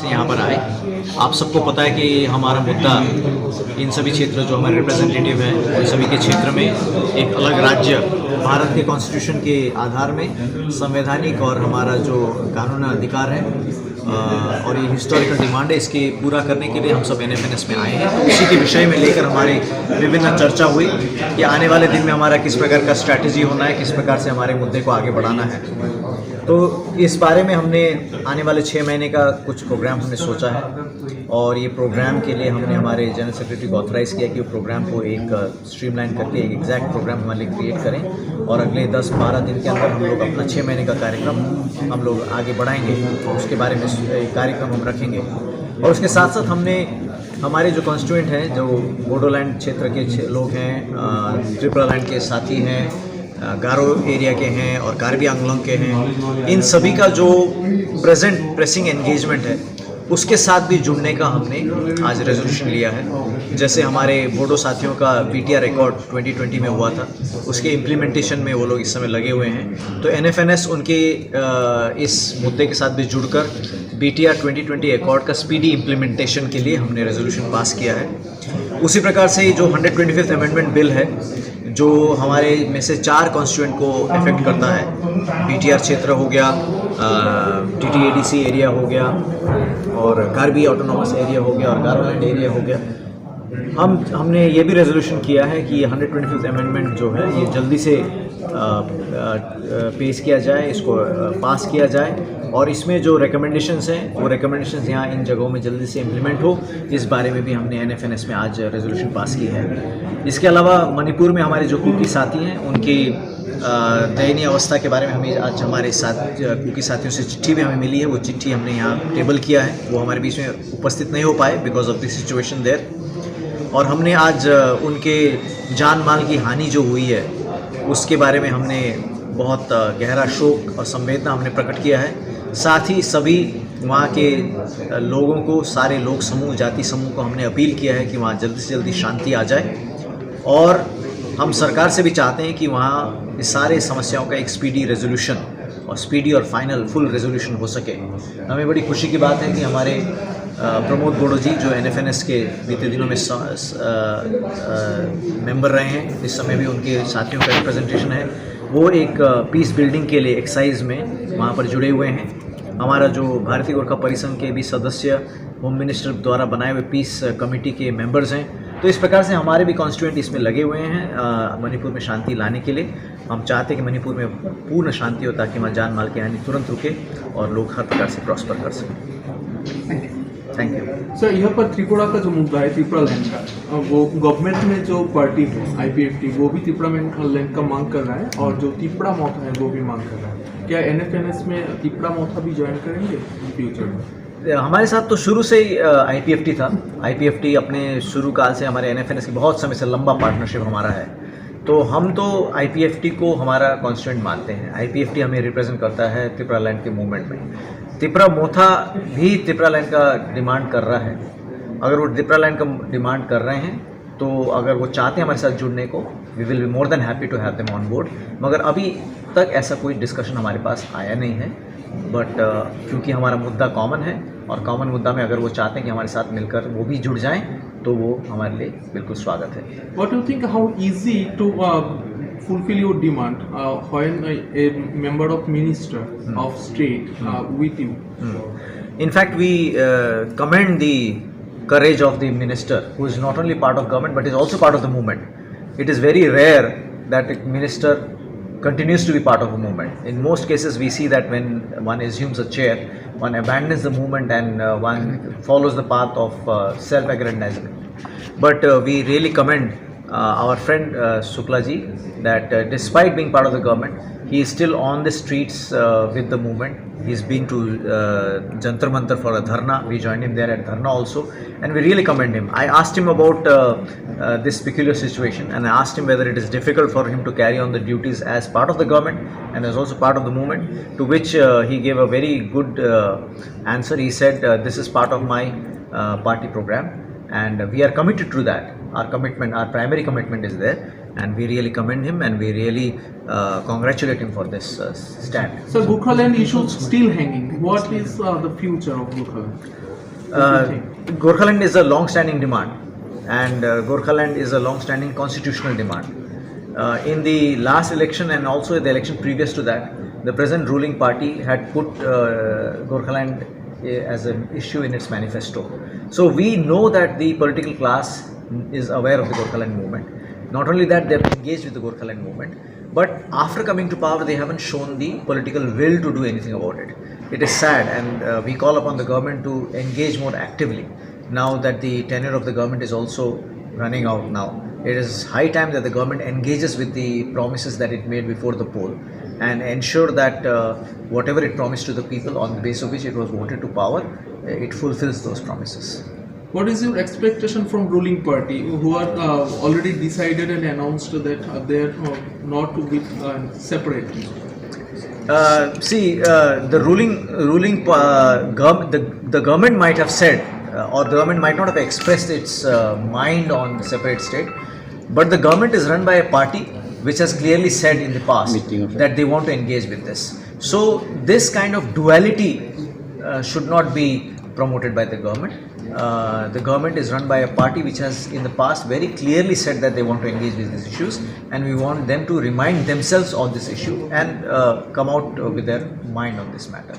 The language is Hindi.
यहाँ पर आए। आप सबको पता है कि हमारा मुद्दा इन सभी क्षेत्र जो हमारे रिप्रेजेंटेटिव हैं उन सभी के क्षेत्र में एक अलग राज्य भारत के कॉन्स्टिट्यूशन के आधार में संवैधानिक और हमारा जो कानूनी अधिकार है और ये हिस्टोरिकल डिमांड है, इसके पूरा करने के लिए हम सब NFNS में आए हैं। तो उसी के विषय में लेकर हमारी विभिन्न चर्चा हुई कि आने वाले दिन में हमारा किस प्रकार का स्ट्रैटेजी होना है, किस प्रकार से हमारे मुद्दे को आगे बढ़ाना है। तो इस बारे में हमने आने वाले 6 महीने का कुछ प्रोग्राम हमने सोचा है और ये प्रोग्राम के लिए हमने हमारे जनरल सेक्रेटरी को ऑथराइज़ किया कि वो प्रोग्राम को एक स्ट्रीमलाइन करके एक एग्जैक्ट प्रोग्राम हमारे लिए क्रिएट करें और अगले 10-12 दिन के अंदर हम लोग अपना 6 महीने का कार्यक्रम हम लोग आगे बढ़ाएंगे। उसके बारे में एक कार्यक्रम हम रखेंगे और उसके साथ साथ हमने हमारे जो कॉन्स्टिट्यूएंट हैं, जो बोडोलैंड क्षेत्र के लोग हैं, त्रिपुरालैंड के साथी हैं, गारो एरिया के हैं और कार्बी आंगलोंग के हैं, इन सभी का जो प्रेजेंट प्रेसिंग एंगेजमेंट है उसके साथ भी जुड़ने का हमने आज रेजोल्यूशन लिया है। जैसे हमारे बोडो साथियों का BTR रिकॉर्ड 2020 में हुआ था, उसके इम्प्लीमेंटेशन में वो लोग इस समय लगे हुए हैं। तो NFNS उनके इस मुद्दे के साथ भी जुड़कर BTR 2020 एकॉर्ड का स्पीडी इम्प्लीमेंटेशन के लिए हमने रेजोल्यूशन पास किया है। उसी प्रकार से जो 125th अमेंडमेंट बिल है, जो हमारे में से 4 कॉन्स्टिट्यूएंट को इफेक्ट करता है, BTR क्षेत्र हो गया, TTADC एरिया हो गया और कार्बी ऑटोनोमस एरिया हो गया और गारोलैंड एरिया हो गया। हमने ये भी रेजोल्यूशन किया है कि 125th अमेंडमेंट जो है ये जल्दी से पेश किया जाए, इसको पास किया जाए और इसमें जो रिकमेंडेशंस हैं वो रिकमेंडेशंस यहाँ इन जगहों में जल्दी से इम्प्लीमेंट हो, इस बारे में भी हमने NFNS में आज रेजोल्यूशन पास की है। इसके अलावा मणिपुर में हमारे जो कुकी साथी हैं उनकी दयनीय अवस्था के बारे में हमें आज हमारे साथ कुकी साथियों से चिट्ठी भी हमें मिली है। वो चिट्ठी हमने यहाँ टेबल किया है, वो हमारे बीच में उपस्थित नहीं हो पाए because of the situation there. और हमने आज उनके जान माल की हानि जो हुई है उसके बारे में हमने बहुत गहरा शोक और संवेदना हमने प्रकट किया है। साथ ही सभी वहाँ के लोगों को, सारे लोग समूह, जाति समूह को हमने अपील किया है कि वहाँ जल्दी से जल्दी शांति आ जाए और हम सरकार से भी चाहते हैं कि वहाँ इस सारे समस्याओं का एक स्पीडी रेजोल्यूशन और स्पीडी और फाइनल फुल रेजोल्यूशन हो सके। हमें बड़ी खुशी की बात है कि हमारे प्रमोद बोडो जी जो NFNS के बीते दिनों में मेंबर रहे हैं, इस समय भी उनके साथियों का रिप्रेजेंटेशन है, वो एक पीस बिल्डिंग के लिए एक्साइज में वहाँ पर जुड़े हुए हैं। हमारा जो भारतीय गोरखा परिसंघ के भी सदस्य होम मिनिस्टर द्वारा बनाए हुए पीस कमेटी के मेंबर्स हैं। तो इस प्रकार से हमारे भी कॉन्स्टिट्यूएंट इसमें लगे हुए हैं मणिपुर में शांति लाने के लिए। हम चाहते हैं कि मणिपुर में पूर्ण शांति हो ताकि वहाँ जान माल की हानि तुरंत रुके और लोग हर प्रकार से प्रॉस्पर कर सकें। Thank you sir. यहाँ पर त्रिपुरा का जो मुद्दा है, त्रिपुरा लैंड का, वो गवर्नमेंट में जो पार्टी है IPFT वो भी त्रिपुरा लैंड का मांग कर रहा है और जो त्रिपुरा मोथा है वो भी मांग कर रहा है। क्या NFNS में त्रिपुरा मोथा भी ज्वाइन करेंगे फ्यूचर में? हमारे साथ तो शुरू से ही IPFT था। IPFT अपने शुरू काल से हमारे NFNS की बहुत समय से लंबा पार्टनरशिप हमारा है। तो हम तो IPFT को हमारा कॉन्स्टिट्यूएंट मानते हैं। IPFT हमें रिप्रेजेंट करता है त्रिपुरा लैंड के मूवमेंट में। त्रिपुरा मोथा भी त्रिपुरा लैंड का डिमांड कर रहा है। अगर वो त्रिपुरा लैंड का डिमांड कर रहे हैं तो अगर वो चाहते हैं हमारे साथ जुड़ने को, we will be more than happy to have them on board. मगर अभी तक ऐसा कोई डिस्कशन हमारे पास आया नहीं है। बट क्योंकि हमारा मुद्दा कॉमन है और कॉमन मुद्दा में अगर वो चाहते हैं कि हमारे साथ मिलकर वो भी जुड़ जाएं तो वो हमारे लिए बिल्कुल स्वागत है। What do you think how easy to fulfill your demand when a member of minister of state with you? In fact, we commend the courage of the minister, who is not only part of government but is also part of the movement. It is very rare that a minister continues to be part of a movement. In most cases, we see that when one assumes a chair, one abandons the movement and one follows the path of self-aggrandizement. But we really commend our friend Shukla ji that despite being part of the government, he is still on the streets with the movement. He's been to Jantar Mantar for a dharna. We joined him there at dharna also, and we really commend him. I asked him about this peculiar situation, and I asked him whether it is difficult for him to carry on the duties as part of the government and as also part of the movement, to which he gave a very good answer. He said, this is part of my party program and we are committed to that. Our commitment, our primary commitment is there, and we really commend him and we really congratulate him for this stand. So Gorkhaland issue still hanging. What is the future of Gorkhaland? Gorkhaland is a long-standing demand, and Gorkhaland is a long-standing constitutional demand. In the last election and also the election previous to that, the present ruling party had put Gorkhaland as an issue in its manifesto. So we know that the political class is aware of the Gorkhaland movement. Not only that, they have engaged with the Gorkhaland movement, but after coming to power, they haven't shown the political will to do anything about it. It is sad, and we call upon the government to engage more actively now that the tenure of the government is also running out now. It is high time that the government engages with the promises that it made before the poll and ensure that whatever it promised to the people on the basis of which it was voted to power, it fulfills those promises. What is your expectation from ruling party who are already decided and announced that they are not to be separate? The government might have said, or the government might not have expressed its mind on the separate state, but the government is run by a party which has clearly said in the past that they want to engage with this. So this kind of duality should not be promoted by the government. The government is run by a party which has in the past very clearly said that they want to engage with these issues, and we want them to remind themselves of this issue and come out with their mind on this matter.